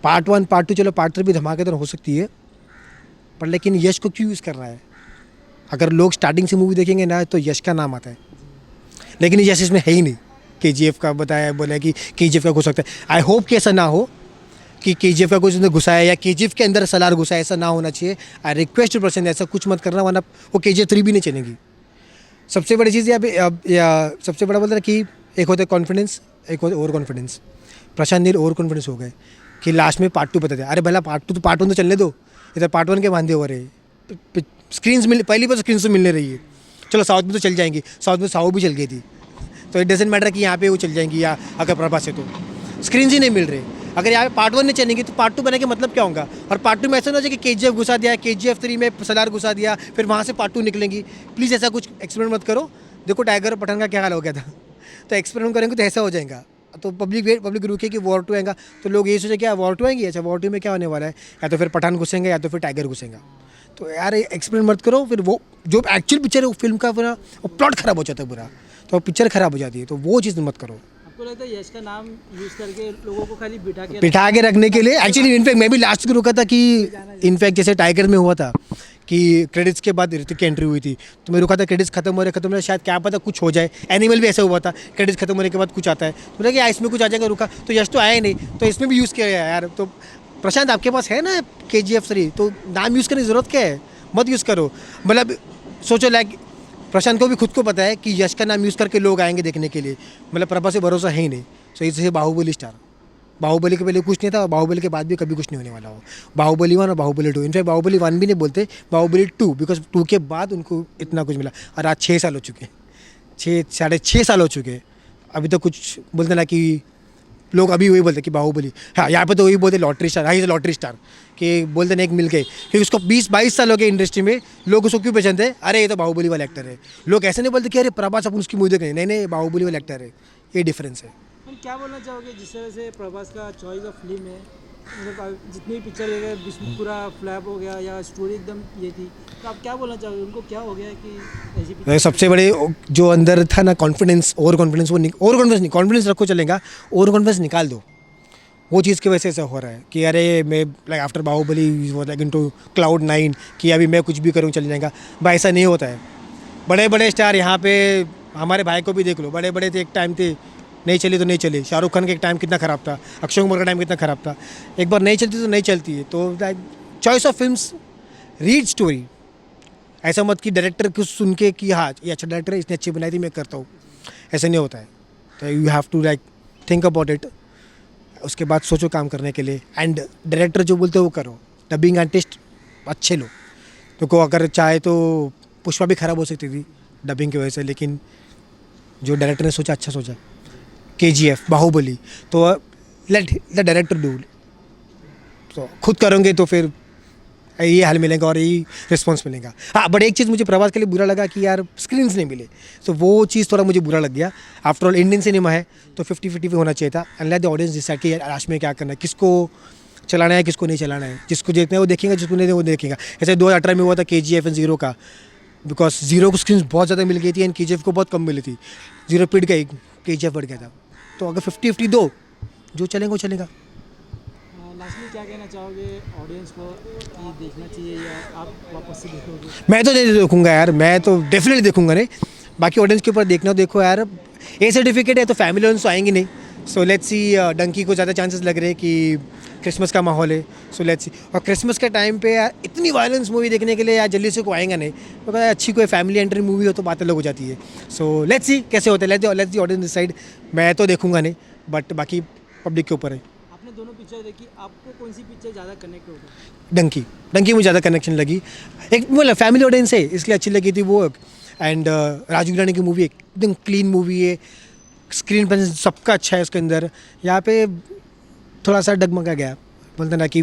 पार्ट 1 पार्ट 2 चलो पार्ट 3 भी धमाकेदार हो सकती है, पर लेकिन यश को क्यों यूज़ कर रहा है? अगर लोग स्टार्टिंग से मूवी देखेंगे ना तो यश का नाम आता है, लेकिन यश इसमें है ही नहीं। KGF का बताया, बोला कि KGF का हो सकता है, आई होप कि ऐसा ना हो, कि KGF का कुछ उसने घुसा है या KGF के अंदर सलार घुसा है, ऐसा ना होना चाहिए। आई रिक्वेस्ट प्रशांत ऐसा कुछ मत करना, वरना वो KGF 3 भी नहीं चलेगी। सबसे बड़ी चीज़ सबसे बड़ा बोलता है कि एक होता है कॉन्फिडेंस, एक होता है over confidence. Prashanth Neel over confidence हो गए कि लास्ट में पार्ट 2 बता दिया। अरे भला पार्ट 2 तो पार्ट 1 तो चलने दो, इधर पार्ट 1 के वांदे हो रहे। स्क्रीन्स मिल पहली बार स्क्रीन से मिलने रही है। चलो साउथ में तो चल जाएंगी, साउथ में साउथ भी चल गई थी, तो इट डजेंट मैटर कि यहाँ पे वो चल जाएंगी या अगर प्रभास है तो स्क्रीन ही नहीं मिल रहे। अगर यहाँ पे पार्ट 1 नहीं चलेंगी तो पार्ट 2 बने के मतलब क्या होगा। और पार्ट 2 में ऐसा ना हो जाए कि KGF घुसा दिया, KGF 3 में सलार घुसा दिया, फिर वहाँ से पार्ट 2 निकलेंगी। प्लीज़ ऐसा कुछ एक्सपेरिमेंट मत करो। देखो टाइगर और पठान का क्या हाल हो गया था, तो एक्सपेरिमेंट करेंगे तो ऐसा हो जाएगा। तो पब्लिक रुके कि वॉर 2 आएगा, तो लोग ये सोचे क्या वॉर 2 आएंगी। अच्छा वॉर 2 में क्या होने वाला है, या तो फिर पठान घुसेंगे या तो फिर टाइगर घुसेंगा। तो यार एक्सपेरिमेंट मत करो, फिर वो जो एक्चुअल पिक्चर है वो फिल्म का पूरा वो प्लॉट खराब हो जाता है पूरा, तो पिक्चर खराब हो जाती है। तो वो चीज़ मत करो। आपको लगता है यश का नाम यूज़ करके लोगों को खाली बिठा के रखने के लिए। एक्चुअली इनफैक्ट मैं भी लास्ट को रुका था कि इनफैक्ट जैसे टाइगर में हुआ था कि क्रेडिट्स के बाद ऋतिक की एंट्री हुई थी, तो मैं रुका था क्रेडिट्स खत्म हो रहे, शायद क्या पता कुछ हो जाए। एनिमल भी ऐसा हुआ था, क्रेडिट्स खत्म होने के बाद कुछ आता है, तो लगे इसमें कुछ आ जाएगा, रुका तो यश तो आया नहीं, तो इसमें भी यूज़ किया गया यार। तो प्रशांत आपके पास है ना KGF 3, तो नाम यूज़ करने की ज़रूरत क्या है, मत यूज़ करो। मतलब सोचो लाइक प्रशांत को भी खुद को पता है कि यश का नाम यूज़ करके लोग आएंगे देखने के लिए, मतलब प्रभास से भरोसा है ही नहीं। सो इससे बाहुबली स्टार, बाहुबली के पहले कुछ नहीं था, बाहुबली के बाद भी कभी कुछ नहीं होने वाला हो। बाहुबली 1 और बाहुबली 2, इनफैक्ट बाहुबली 1 भी नहीं बोलते, बाहुबली 2, बिकॉज 2 के बाद उनको इतना कुछ मिला। और आज 6 साल हो चुके, 6.5 साल हो चुके, अभी तो कुछ बोलते ना कि लोग अभी वही बोलते कि बाहुबली, हाँ यहाँ पे तो वही बोलते लॉटरी स्टार, हाँ इज लॉटरी स्टार, कि बोलते ना एक मिल गए, क्योंकि उसको 20-22 साल हो गए इंडस्ट्री में, लोग उसको क्यों पहचानते हैं, अरे ये तो बाहुबली वाला एक्टर है। लोग ऐसे नहीं बोलते कि अरे प्रभास अपन उसकी मूवी देख रहे हैं, नहीं बाहुबली वाला एक्टर है, ये डिफरेंस है। हम क्या बोलना चाहोगे जिस तरह से प्रभास का चॉइस ऑफ फिल्म है, मतलब जितनी भी पिक्चर है पूरा फ्लैप हो गया या स्टोरी एकदम ये थी, तो आप क्या बोलना चाहोगे, उनको क्या हो गया कि ऐसी पिक्चर? सबसे बड़े जो अंदर था ना कॉन्फिडेंस, ओवर कॉन्फिडेंस, वो ओवर कॉन्फिडेंस नहीं, कॉन्फिडेंस रखो चलेगा, ओवर कॉन्फिडेंस निकाल दो। वो चीज़ की वजह से ऐसा हो रहा है कि अरे मैं लाइक आफ्टर बाहुबली वो लाइक इनटू क्लाउड 9 कि अभी मैं कुछ भी करूँ चल जाएगा। भाई ऐसा नहीं होता है। बड़े बड़े स्टार यहाँ पे हमारे भाई को भी देख लो, बड़े बड़े थे, एक टाइम थे, नहीं चली तो नहीं चली। शाहरुख खान का एक टाइम कितना ख़राब था, अक्षय कुमार का टाइम कितना ख़राब था, एक बार नहीं चलती तो नहीं चलती है। तो like choice of films, read story, ऐसा मत कि डायरेक्टर को सुन के कि हाँ ये अच्छा डायरेक्टर है, इसने अच्छी बनाई थी मैं करता हूँ, ऐसा नहीं होता है। तो you have to like think about it, उसके बाद सोचो काम करने के लिए। एंड डायरेक्टर जो बोलते हो वो करो, डबिंग आर्टिस्ट अच्छे लो। तो को अगर चाहे तो पुष्पा भी ख़राब हो सकती थी डबिंग की वजह से, लेकिन जो डायरेक्टर ने सोचा अच्छा सोचा। KGF, बाहुबली, तो लेट द डायरेक्टर डू। तो खुद करोगे तो फिर ये हाल मिलेगा और यही रिस्पॉन्स मिलेगा। हाँ बट एक चीज़ मुझे प्रभास के लिए बुरा लगा कि यार स्क्रीन्स नहीं मिले, तो वो चीज़ थोड़ा मुझे बुरा लग गया। आफ्टर ऑल इंडियन सिनेमा है तो 50-50 होना चाहिए था। And let the audience decide कि यार लास्ट में क्या करना है, किसको चलाना है किसको नहीं चलाना है। जिसको देखना है वो देखेगा, जिसको नहीं वो देखेगा। ऐसे 2018 में हुआ था KGF एंड 0 का, बिकॉज 0 को स्क्रीन बहुत ज़्यादा मिल गई थी एंड KGF को बहुत कम मिली थी। 0 पिट गई, KGF बढ़ गया था। तो अगर 50-50 दो, जो चलेगा वो चलेगा। लास्टली क्या कहना चाहोगे ऑडियंस को कि देखना चाहिए या आप वापस से देखोगे? मैं तो नहीं देखूंगा यार, मैं तो डेफिनेटली देखूंगा नहीं। बाकी ऑडियंस के ऊपर देखना, देखो यार ए सर्टिफिकेट है तो फैमिली ऑडियंस तो आएंगे नहीं। सो लेट्स सी, डंकी को ज़्यादा चांसेस लग रहे हैं कि क्रिसमस का माहौल है, सो लेट्स सी। और क्रिसमस के टाइम पे यार इतनी वायलेंस मूवी देखने के लिए यार जल्दी से कोई आएगा नहीं। तो पता है अच्छी कोई फैमिली एंट्री मूवी हो तो बात अलग हो जाती है। सो लेट्स सी कैसे होता है, लेट्स दी ऑडियंस डिसाइड। मैं तो देखूंगा नहीं, बट बाकी पब्लिक के ऊपर है। आपने दोनों पिक्चर देखी, आपको कौन सी पिक्चर ज़्यादा कनेक्ट होगी? डंकी मुझे ज़्यादा कनेक्शन लगी। एक मतलब फैमिली ऑडियंस है इसलिए अच्छी लगी थी वो। एंड राजू रानी की मूवी एकदम क्लीन मूवी है, स्क्रीन पर सबका अच्छा है उसके अंदर। यहाँ पे थोड़ा सा डगमगा गया, बोलते ना कि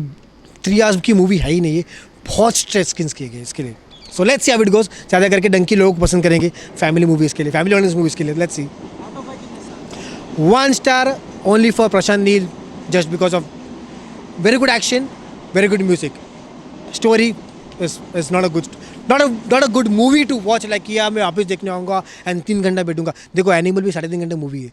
3 आवर्स की मूवी है ही नहीं है, बहुत स्ट्रेस स्किन्स किए गए इसके लिए। So let's see how it goes. ज़्यादा करके डंकी लोग पसंद करेंगे फैमिली मूवीज़ के लिए, फैमिली ऑडियंस मूवीज़ के लिए। Let's see. 1 star only for Prashanth Neel, just because of very good action, very good music. Story is not a good movie to watch like कि मैं वापस देखने आऊँगा एंड 3 घंटा बैठूंगा। देखो एनिमल भी 3.5 घंटे मूवी है,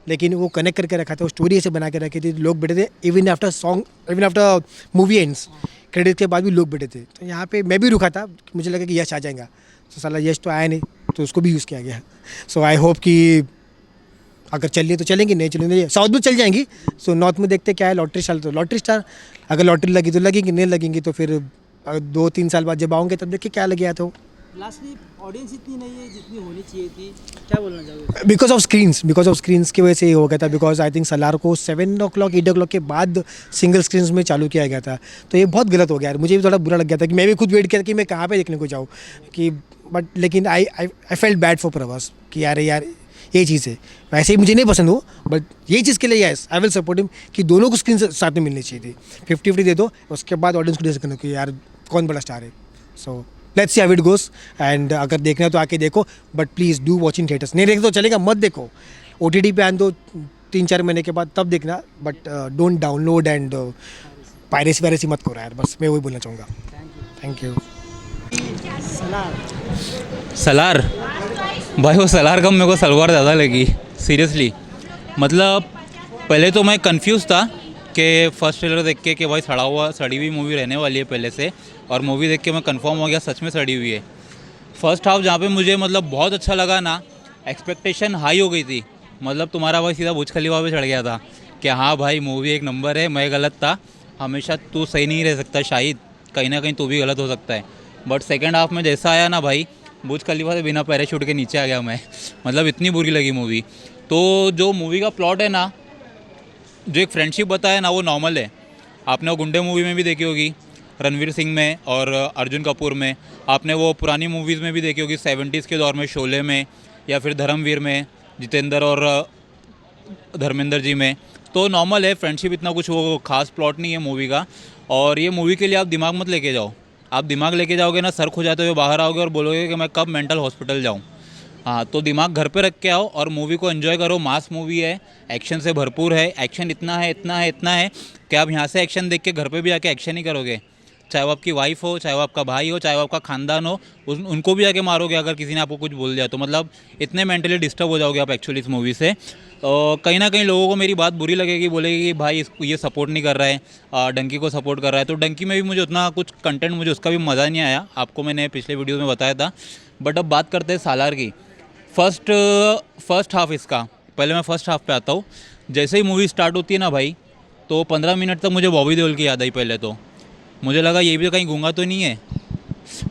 लेकिन वो कनेक्ट करके रखा था, वो स्टोरी ऐसे बना के रखी थी, लोग बैठे थे even after movie ends, credit के बाद भी लोग बैठे थे। तो यहाँ पे मैं भी रुका था, मुझे लगा कि यश आ जाएगा, तो साला यश तो आया नहीं, तो उसको भी यूज़ किया गया। सो आई होप कि अगर चल रही तो चलेंगी, नहीं चलेंगे नहीं, साउथ में चल जाएंगी। सो नॉर्थ में देखते क्या है, लॉटरी स्टार तो लॉटरी स्टार, अगर लॉटरी लगी तो लगेंगी, नहीं लगेंगी तो फिर 2-3 साल बाद जब आओगे तब देखिए क्या लगे तो। लास्टली ऑडियंस इतनी नहीं है जितनी होनी चाहिए थी, क्या बोलना चाहोगे? बिकॉज ऑफ स्क्रीन्स की वजह से ये हो गया था। बिकॉज आई थिंक सलार को 7 o'clock 8 o'clock के बाद सिंगल स्क्रीन्स में चालू किया गया था, तो ये बहुत गलत हो गया यार। मुझे भी थोड़ा बुरा लग गया था कि मैं भी खुद वेट किया कि मैं कहाँ पे देखने को जाऊँ कि, बट लेकिन I felt bad for Prabhas कि यार ये चीज़ है। वैसे ही मुझे नहीं पसंद हो, बट ये चीज़ के लिए yes I will support him कि दोनों को स्क्रीन साथ में मिलनी चाहिए थी। 50-50 दे दो, उसके बाद ऑडियंस को डिसाइड करना कि यार कौन बड़ा स्टार है। So let's see how it goes, and अगर देखना है तो आके देखो, but please do watch in theatres. नहीं देखते तो चलेगा, मत देखो, OTT पे आन दो 3-4 महीने के बाद तब देखना, but don't download and piracy मत करो यार। बस मैं वही बोलना चाहूँगा। Thank you. सलार भाई, वो सलार कम मेरे को सलवार ज़्यादा लगी सीरियसली। मतलब पहले तो मैं कंफ्यूज था कि फर्स्ट ट्रेलर देख के कि भाई सड़ी हुई मूवी रहने वाली है पहले से, और मूवी देख के मैं कंफर्म हो गया सच में सड़ी हुई है। फर्स्ट हाफ जहाँ पे मुझे मतलब बहुत अच्छा लगा ना, एक्सपेक्टेशन हाई हो गई थी। मतलब तुम्हारा भाई सीधा बुर्ज खलीफा पे चढ़ गया था कि हाँ भाई मूवी एक नंबर है, मैं गलत था, हमेशा तू सही नहीं रह सकता, शायद कहीं ना कहीं तू भी गलत हो सकता है। बट सेकेंड हाफ में जैसा आया ना भाई, बुर्ज खलीफा से बिना पैराशूट के नीचे आ गया मैं। मतलब इतनी बुरी लगी मूवी। तो जो मूवी का प्लॉट है ना, जो एक फ्रेंडशिप बताया ना, वो नॉर्मल है। आपने वो गुंडे मूवी में भी देखी होगी, रणवीर सिंह में और अर्जुन कपूर में। आपने वो पुरानी मूवीज़ में भी देखी होगी, 70s के दौर में शोले में, या फिर धर्मवीर में जितेंद्र और धर्मेंद्र जी में। तो नॉर्मल है फ्रेंडशिप, इतना कुछ वो खास प्लॉट नहीं है मूवी का। और ये मूवी के लिए आप दिमाग मत लेके जाओ। आप दिमाग लेके जाओगे ना, सर खुजाते हुए बाहर आओगे और बोलोगे कि मैं कब मेंटल हॉस्पिटल जाऊँ। हाँ, तो दिमाग घर पे रख के आओ और मूवी को एंजॉय करो। मास मूवी है, एक्शन से भरपूर है। एक्शन इतना है कि आप यहाँ से एक्शन देख के घर पे भी आके एक्शन ही करोगे। चाहे वो आपकी वाइफ हो, चाहे वो आपका भाई हो, चाहे वो आपका खानदान हो, उनको भी आके मारोगे अगर किसी ने आपको कुछ बोल दिया तो। मतलब इतने मेंटली डिस्टर्ब हो जाओगे आप एक्चुअली इस मूवी से। कहीं ना कहीं लोगों को मेरी बात बुरी लगेगी, बोलेगी कि भाई इसको ये सपोर्ट नहीं कर रहा है, डंकी को सपोर्ट कर रहा है। तो डंकी में भी मुझे उतना कुछ कंटेंट, मुझे उसका भी मज़ा नहीं आया, आपको मैंने पिछले वीडियो में बताया था। बट अब बात करते हैं सालार की। फर्स्ट हाफ इसका, पहले मैं फर्स्ट हाफ पे आता हूँ। जैसे ही मूवी स्टार्ट होती है ना भाई, तो 15 मिनट तक मुझे बॉबी देओल की याद आई। पहले तो मुझे लगा ये भी तो कहीं गूंगा तो नहीं है,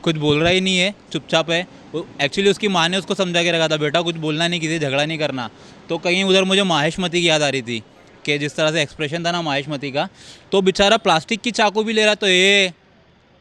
कुछ बोल रहा ही नहीं है, चुपचाप है। एक्चुअली उसकी माँ ने उसको समझा के रखा था, बेटा कुछ बोलना नहीं, किसी से झगड़ा नहीं करना। तो कहीं उधर मुझे माहेशमती की याद आ रही थी कि जिस तरह से एक्सप्रेशन था ना माहेशमती का। तो बेचारा प्लास्टिक की चाकू भी ले रहा, तो ये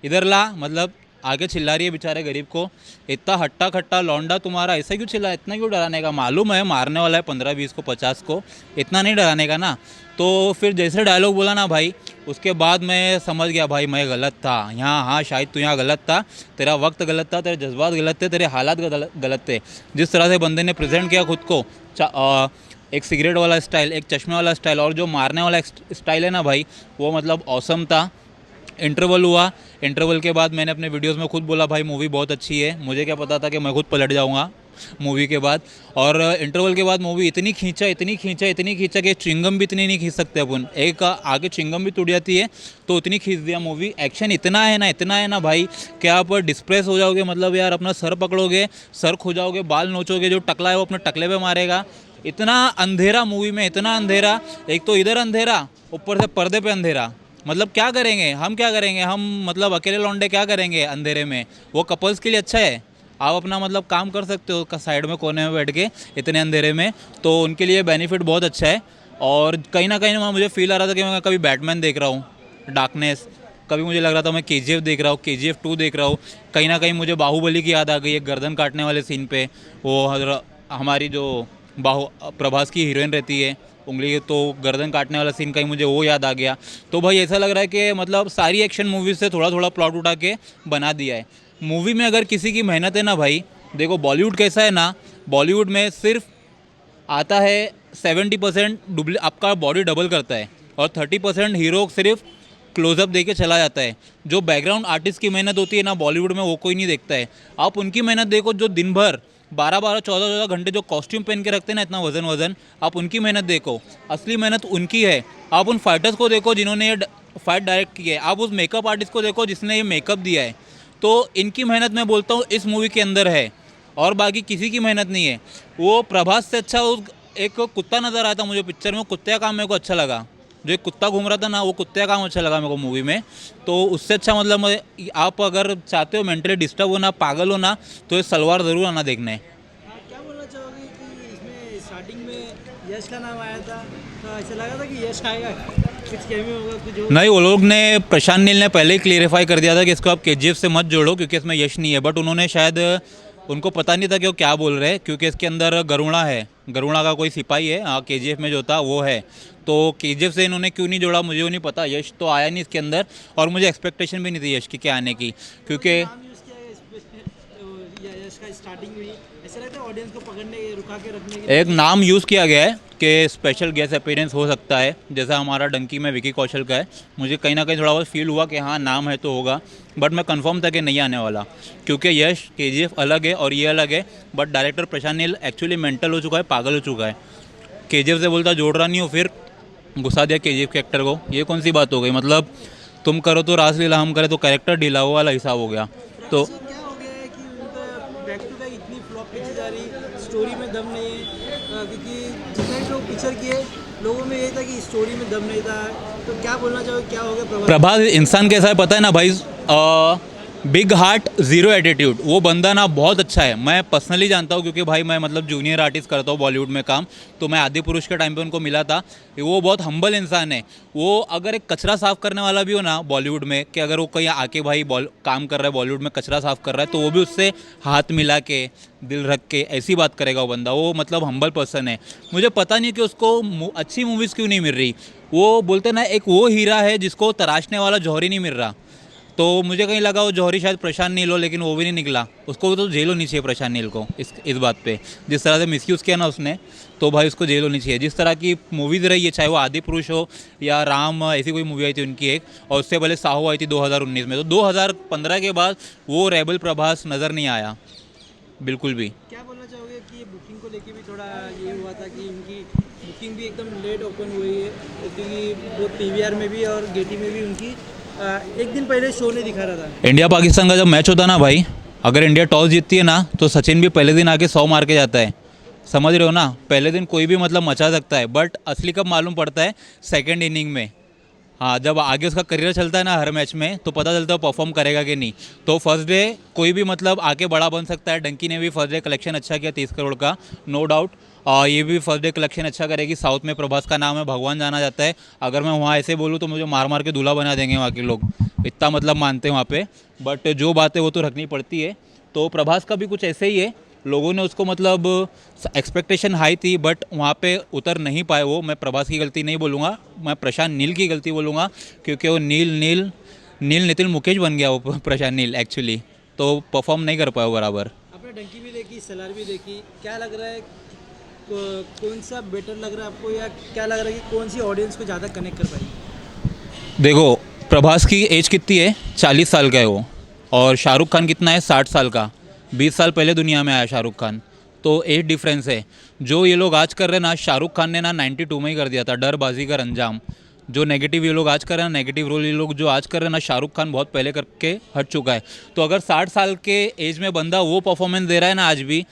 इधर ला, मतलब आगे चिल्ला रही है बेचारे गरीब को, इतना हट्टा खट्टा लौंडा तुम्हारा, ऐसा क्यों चिल्ला, इतना क्यों डराने का, मालूम है मारने वाला है 15-20 को 50 को, इतना नहीं डराने का ना। तो फिर जैसे डायलॉग बोला ना भाई, उसके बाद मैं समझ गया भाई मैं गलत था यहाँ। हाँ शायद तू यहाँ गलत था, तेरा वक्त गलत था, तेरे जज्बात गलत थे, तेरे हालात गलत थे। जिस तरह से बंदे ने प्रेजेंट किया खुद को, एक सिगरेट वाला स्टाइल, एक चश्मे वाला स्टाइल, और जो मारने वाला स्टाइल है ना भाई, वो मतलब ऑसम था। इंटरवल हुआ, इंटरवल के बाद मैंने अपने वीडियोस में खुद बोला भाई मूवी बहुत अच्छी है। मुझे क्या पता था कि मैं खुद पलट जाऊंगा मूवी के बाद। और इंटरवल के बाद मूवी इतनी खींचा कि चिंगम भी इतनी नहीं खींच सकते अपन, एक आगे चिंगम भी टूट जाती है तो उतनी खींच दिया मूवी। एक्शन इतना है ना भाई कि आप डिस्प्रेस हो जाओगे। मतलब यार अपना सर पकड़ोगे, सर खुजाओगे, बाल नोचोगे, जो टकला है वो अपने टकले पे मारेगा। इतना अंधेरा मूवी में, इतना अंधेरा, एक तो इधर अंधेरा, ऊपर से पर्दे पे अंधेरा। मतलब क्या करेंगे हम, मतलब अकेले लौंडे क्या करेंगे अंधेरे में। वो कपल्स के लिए अच्छा है, आप अपना मतलब काम कर सकते हो साइड में कोने में बैठ के इतने अंधेरे में, तो उनके लिए बेनिफिट बहुत अच्छा है। और कहीं ना कहीं मुझे फील आ रहा था कि मैं कभी बैटमैन देख रहा हूँ, डार्कनेस, कभी मुझे लग रहा था मैं KGF देख रहा हूँ, KGF 2 देख रहा हूँ। कहीं ना कहीं मुझे बाहुबली की याद आ गई है, गर्दन काटने वाले सीन पे वो हमारी जो प्रभास की हीरोइन रहती है उंगली, तो गर्दन काटने वाला सीन कहीं मुझे वो याद आ गया। तो भाई ऐसा लग रहा है कि मतलब सारी एक्शन मूवीज़ से थोड़ा थोड़ा प्लॉट उठा के बना दिया है। मूवी में अगर किसी की मेहनत है ना भाई, देखो बॉलीवुड कैसा है ना, बॉलीवुड में सिर्फ आता है 70% आपका बॉडी डबल करता है और 30% हीरो सिर्फ क्लोजअप दे के चला जाता है। जो बैकग्राउंड आर्टिस्ट की मेहनत होती है ना बॉलीवुड में, वो कोई नहीं देखता है। आप उनकी मेहनत देखो जो दिन भर 12-12, 14-14 घंटे जो कॉस्ट्यूम पहन के रखते हैं ना, इतना वजन, आप उनकी मेहनत देखो, असली मेहनत उनकी है। आप उन फाइटर्स को देखो जिन्होंने ये फाइट डायरेक्ट की है, आप उस मेकअप आर्टिस्ट को देखो जिसने ये मेकअप दिया है। तो इनकी मेहनत मैं बोलता हूँ इस मूवी के अंदर है, और बाकी किसी की मेहनत नहीं है। वो प्रभास से अच्छा एक कुत्ता नज़र आया था मुझे पिक्चर में, कुत्ते का काम मेरे को अच्छा लगा। जो एक कुत्ता घूम रहा था ना, वो कुत्ते का काम अच्छा लगा मेरे को मूवी में। तो उससे अच्छा मतलब आप अगर चाहते हो मेंटली डिस्टर्ब होना, पागल होना, तो ये सलवार ज़रूर आना देखने। क्या बोलना चाहोगे कि इसमें स्टार्टिंग में यश का नाम आया था, तो ऐसा लगा था कि यश आएगा, कुछ कैमियो होगा, कुछ होगा? नहीं, वो लोग ने, प्रशांत नील ने पहले ही क्लियरिफाई कर दिया था कि इसको आप केजीएफ से मत जोड़ो क्योंकि इसमें यश नहीं है। बट उन्होंने शायद, उनको पता नहीं था कि वो क्या बोल रहे हैं, क्योंकि इसके अंदर गरुड़ा है, गरुड़ा का कोई सिपाही है, हाँ केजीएफ में जो था वो है। तो केजीएफ से इन्होंने क्यों नहीं जोड़ा मुझे वो नहीं पता। यश तो आया नहीं इसके अंदर, और मुझे एक्सपेक्टेशन भी नहीं थी यश की क्या आने की, क्योंकि नाम यूज़ किया है यश का स्टार्टिंग में, ऐसा लगता है ऑडियंस को पकड़ने, रुका के रखने के एक नाम यूज़ किया गया है कि स्पेशल गेस्ट अपीयरेंस हो सकता है, जैसा हमारा डंकी में विकी कौशल का है। मुझे कहीं ना कहीं थोड़ा बहुत फील हुआ कि हाँ नाम है तो होगा, बट मैं कंफर्म था कि नहीं आने वाला, क्योंकि यश केजीएफ अलग है और ये अलग है। But director Prashanth Neel actually mental हो चुका है, पागल हो चुका है। केजीएफ से बोलता जोड़ रहा नहीं हो, फिर घुसा दिया केजीएफ के एक्टर को। ये कौन सी बात हो गई? मतलब तुम करो तो रासलीला, हम करें तो कैरेक्टर ढीला, वो वाला हिसाब हो गया। तो क्या हो गया है कि उनका बैक टू बैक इतनी फ्लॉप पिक्चर जा रही, स्टोरी में दम नहीं है, क्योंकि जितने भी लोग पिक्चर किए लोगों में ये था कि स्टोरी में दम नहीं था। तो क्या बोलना चाहोगे, क्या हो गया प्रभास इंसान कैसा है पता है ना भाई? बिग हार्ट ज़ीरो एटीट्यूड, वो बंदा ना बहुत अच्छा है। मैं पर्सनली जानता हूँ क्योंकि भाई मैं मतलब जूनियर आर्टिस्ट करता हूँ बॉलीवुड में काम, तो मैं आदि पुरुष के टाइम पे उनको मिला था। वो बहुत हम्बल इंसान है। वो अगर एक कचरा साफ़ करने वाला भी हो ना बॉलीवुड में, कि अगर वो कहीं आके भाई काम कर रहा है बॉलीवुड में, कचरा साफ़ कर रहा है, तो वो भी उससे हाथ मिला के, दिल रख के ऐसी बात करेगा वो बंदा। वो मतलब हम्बल पर्सन है। मुझे पता नहीं कि उसको अच्छी मूवीज़ क्यों नहीं मिल रही। वो बोलते ना एक वो हीरा है जिसको तराशने वाला जौहरी नहीं मिल रहा। तो मुझे कहीं लगा वो जौहरी शायद प्रशांत नील हो, लेकिन वो भी नहीं निकला। उसको तो जेल होनी चाहिए प्रशांत नील को इस बात पे। जिस तरह से मिसयूज़ किया ना उसने, तो भाई उसको जेल होनी चाहिए। जिस तरह की मूवीज़ रही है, चाहे वो आदि पुरुष हो या राम, ऐसी कोई मूवी आई थी उनकी एक, और उससे पहले साहो आई थी 2019 में। तो 2015 के बाद वो रेबल प्रभास नज़र नहीं आया बिल्कुल भी। क्या बोलना चाहोगे कि ये बुकिंग को लेके भी थोड़ा ये हुआ था कि इनकी बुकिंग भी एकदम लेट ओपन हुई है, क्योंकि वो पीवीआर में भी और गेटी में भी उनकी एक दिन पहले शो नहीं दिखा रहा था। इंडिया पाकिस्तान का जब मैच होता ना भाई, अगर इंडिया टॉस जीतती है ना, तो सचिन भी पहले दिन आके 100 मार के जाता है। समझ रहे हो ना? पहले दिन कोई भी मतलब मचा सकता है, बट असली कब मालूम पड़ता है? सेकंड इनिंग में। हाँ, जब आगे उसका करियर चलता है ना हर मैच में, तो पता चलता है परफॉर्म करेगा कि नहीं। तो फर्स्ट डे कोई भी मतलब आके बड़ा बन सकता है। डंकी ने भी फर्स्ट डे कलेक्शन अच्छा किया 30 करोड़ का, नो डाउट। और ये भी फर्स्ट डे कलेक्शन अच्छा करेगी। साउथ में प्रभास का नाम है, भगवान जाना जाता है। अगर मैं वहाँ ऐसे बोलूँ तो मुझे मार मार के दूल्हा बना देंगे वहाँ के लोग, इतना मतलब मानते हैं वहाँ पे। बट जो बात है वो तो रखनी पड़ती है। तो प्रभास का भी कुछ ऐसे ही है। लोगों ने उसको मतलब एक्सपेक्टेशन हाई थी, बट वहाँ पे उतर नहीं पाए वो। मैं प्रभास की गलती नहीं बोलूँगा, मैं प्रशांत नील की गलती बोलूँगा, क्योंकि वो नील नितिन मुकेश बन गया वो प्रशांत नील एक्चुअली। तो परफॉर्म नहीं कर पाया वो बराबर। आपने डंकी भी देखी, सलार भी देखी, क्या लग रहा है कौन सा बेटर लग रहा है आपको, या क्या लग रहा है कि कौन सी ऑडियंस को ज़्यादा कनेक्ट कर पाएगी? देखो, प्रभास की एज कितनी है? 40 साल का है वो, और शाहरुख खान कितना है? 60 साल का। 20 साल पहले दुनिया में आया शाहरुख खान, तो एज डिफरेंस है। जो ये लोग आज कर रहे हैं ना, शाहरुख खान ने ना 92 में ही कर दिया था, डर बाजीगर अंजाम। जो नेगेटिव ये लोग आज कर रहे हैं, नेगेटिव रोल ये लोग जो आज कर रहे हैं ना, शाहरुख खान बहुत पहले करके हट चुका है। तो अगर 60 साल के एज में बंदा वो परफॉर्मेंस दे रहा है ना आज भी,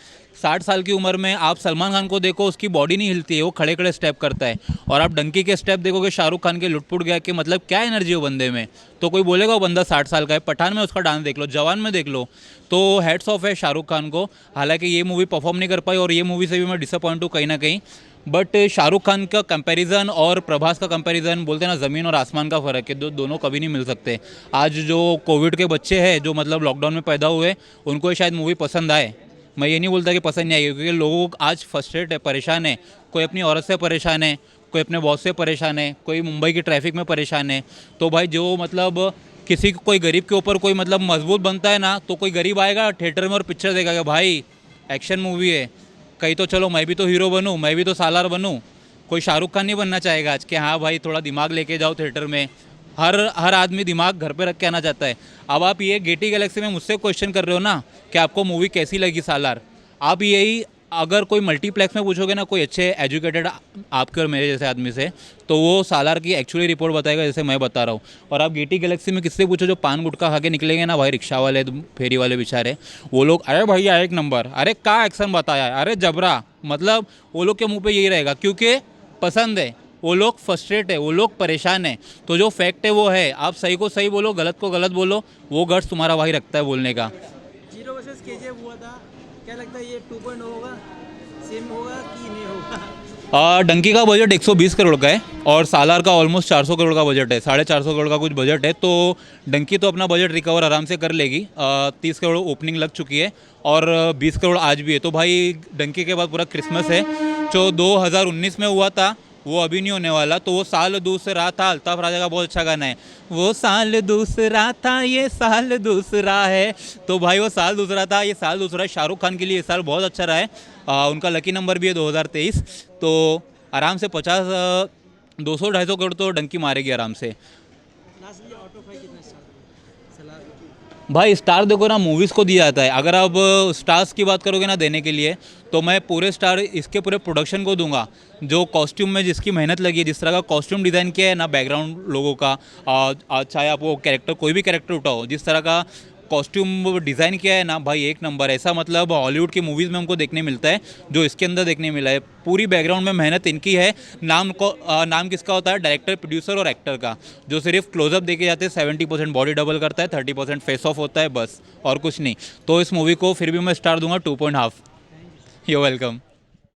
60 साल की उम्र में आप सलमान खान को देखो, उसकी बॉडी नहीं हिलती है, वो खड़े खड़े स्टेप करता है। और आप डंकी के स्टेप देखोगे शाहरुख खान के, लुटपुट गया कि मतलब क्या एनर्जी हो बंदे में। तो कोई बोलेगा वो बंदा 60 साल का है। पठान में उसका डांस देख लो, जवान में देख लो। तो हेड्स ऑफ है शाहरुख खान को। हालांकि ये मूवी परफॉर्म नहीं कर पाई, और ये मूवी से भी मैं डिसअपॉइंट हूँ कहीं ना कहीं। बट शाहरुख खान का कंपैरिजन और प्रभास का कंपैरिजन, बोलते हैं ना ज़मीन और आसमान का फ़र्क है। दोनों कभी नहीं मिल सकते। आज जो कोविड के बच्चे हैं, जो मतलब लॉकडाउन में पैदा हुए, उनको शायद मूवी पसंद आए। मैं ये नहीं बोलता कि पसंद नहीं आएगी, क्योंकि लोग आज फ्रस्ट्रेट है, परेशान है। कोई अपनी औरत से परेशान है, कोई अपने बॉस से परेशान है, कोई मुंबई की ट्रैफिक में परेशान है। तो भाई जो मतलब किसी कोई गरीब के ऊपर कोई मतलब मजबूत बनता है ना, तो कोई गरीब आएगा थिएटर में और पिक्चर देखेगा कि भाई एक्शन मूवी है, कहीं तो चलो मैं भी तो हीरो बनूं, मैं भी तो सालार बनूं। कोई शाहरुख खान नहीं बनना चाहेगा आज कि हाँ भाई थोड़ा दिमाग लेके जाओ थिएटर में। हर आदमी दिमाग घर पे रख के आना चाहता है। अब आप ये गेटी गैलेक्सी में मुझसे क्वेश्चन कर रहे हो ना कि आपको मूवी कैसी लगी सालार, आप यही अगर कोई मल्टीप्लेक्स में पूछोगे ना कोई अच्छे एजुकेटेड आपके और मेरे जैसे आदमी से, तो वो सालार की एक्चुअली रिपोर्ट बताएगा जैसे मैं बता रहा हूँ। और आप गेटी गैलेक्सी में किससे पूछो जो पान गुटखा खा के निकलेंगे ना भाई, रिक्शा वाले फेरी वाले बेचारे, वो लोग अरे भैया एक नंबर, अरे क्या एक्शन बताया है, अरे जबरा, मतलब वो लोग के मुंह पे यही रहेगा क्योंकि पसंद है, वो लोग फ्रस्ट्रेट है, वो लोग परेशान है। तो जो फैक्ट है वो है, आप सही को सही बोलो, गलत को गलत बोलो, वो गट्स तुम्हारा भाई रखता है बोलने का। जीरो वर्सेस केजीएफ हुआ था, क्या लगता है ये 2.0 होगा, सेम होगा कि नहीं होगा? डंकी का बजट 120 करोड़ का है और सालार का ऑलमोस्ट 400 करोड़ का बजट है, 450 करोड़ का कुछ बजट है। तो डंकी तो अपना बजट रिकवर आराम से कर लेगी। 30 करोड़ ओपनिंग लग चुकी है और 20 करोड़ आज भी है। तो भाई डंकी के बाद पूरा क्रिसमस है, जो 2019 में हुआ था वो अभी नहीं होने वाला। तो वो साल दूसरा था, अल्ताफ राजा का बहुत अच्छा गाना है, वो साल दूसरा था ये साल दूसरा है। तो भाई वो साल दूसरा था ये साल दूसरा है। शाहरुख खान के लिए ये साल बहुत अच्छा रहा है। उनका लकी नंबर भी है 2023। तो आराम से 200-250 करोड़ तो डंकी मारेगी आराम से। लास्टली आउट ऑफ 5 कितना स्टार सलार? भाई स्टार देखो ना, मूवीज़ को दिया जाता है। अगर आप स्टार्स की बात करोगे ना देने के लिए, तो मैं पूरे स्टार इसके पूरे प्रोडक्शन को दूंगा। जो कॉस्ट्यूम में जिसकी मेहनत लगी है, जिस तरह का कॉस्ट्यूम डिज़ाइन किया है ना, बैकग्राउंड लोगों का, चाहे आप वो कैरेक्टर कोई भी कैरेक्टर उठाओ, जिस तरह का कॉस्ट्यूम डिज़ाइन किया है ना भाई, एक नंबर। ऐसा मतलब हॉलीवुड की मूवीज़ में हमको देखने मिलता है जो इसके अंदर देखने मिला है। पूरी बैकग्राउंड में मेहनत इनकी है। नाम किसका होता है? डायरेक्टर, प्रोड्यूसर और एक्टर का। जो सिर्फ क्लोजअप देखे जाते हैं, 70% बॉडी डबल करता है, 30% फेस ऑफ होता है, बस और कुछ नहीं। तो इस मूवी को फिर भी मैं स्टार दूंगा 2.5। You welcome.